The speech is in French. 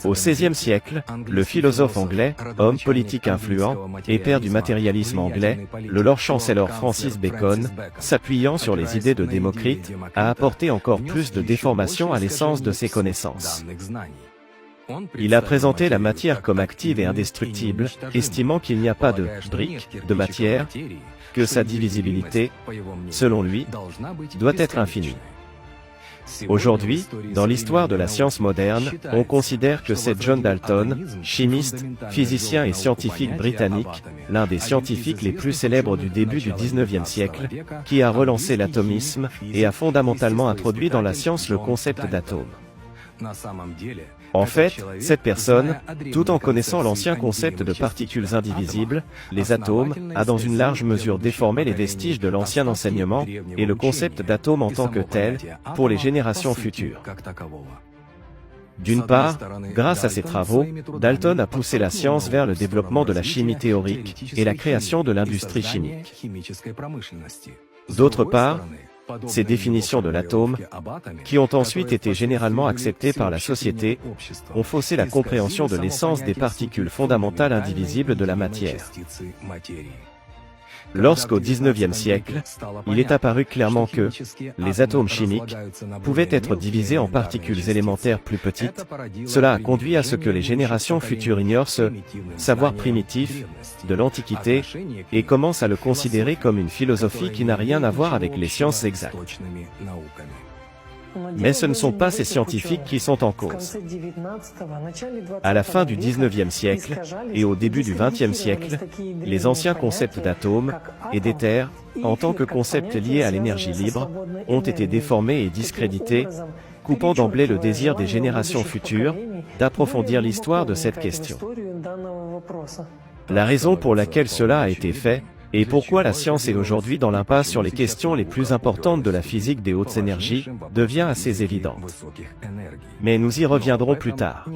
Au XVIe siècle, le philosophe anglais, homme politique influent, et père du matérialisme anglais, le Lord Chancellor Francis Bacon, s'appuyant sur les idées de Démocrite, a apporté encore plus de déformation à l'essence de ses connaissances. Il a présenté la matière comme active et indestructible, estimant qu'il n'y a pas de « brique » de matière, que sa divisibilité, selon lui, doit être infinie. Aujourd'hui, dans l'histoire de la science moderne, on considère que c'est John Dalton, chimiste, physicien et scientifique britannique, l'un des scientifiques les plus célèbres du début du XIXe siècle, qui a relancé l'atomisme et a fondamentalement introduit dans la science le concept d'atome. En fait, cette personne, tout en connaissant l'ancien concept de particules indivisibles, les atomes, a dans une large mesure déformé les vestiges de l'ancien enseignement, et le concept d'atome en tant que tel, pour les générations futures. D'une part, grâce à ses travaux, Dalton a poussé la science vers le développement de la chimie théorique et la création de l'industrie chimique. D'autre part, ces définitions de l'atome, qui ont ensuite été généralement acceptées par la société, ont faussé la compréhension de l'essence des particules fondamentales indivisibles de la matière. Lorsqu'au XIXe siècle, il est apparu clairement que les atomes chimiques pouvaient être divisés en particules élémentaires plus petites, cela a conduit à ce que les générations futures ignorent ce savoir primitif de l'Antiquité et commencent à le considérer comme une philosophie qui n'a rien à voir avec les sciences exactes. Mais ce ne sont pas ces scientifiques qui sont en cause. À la fin du XIXe siècle et au début du XXe siècle, les anciens concepts d'atomes et d'éther, en tant que concepts liés à l'énergie libre, ont été déformés et discrédités, coupant d'emblée le désir des générations futures d'approfondir l'histoire de cette question. La raison pour laquelle cela a été fait, et pourquoi la science est aujourd'hui dans l'impasse sur les questions les plus importantes de la physique des hautes énergies, devient assez évidente. Mais nous y reviendrons plus tard.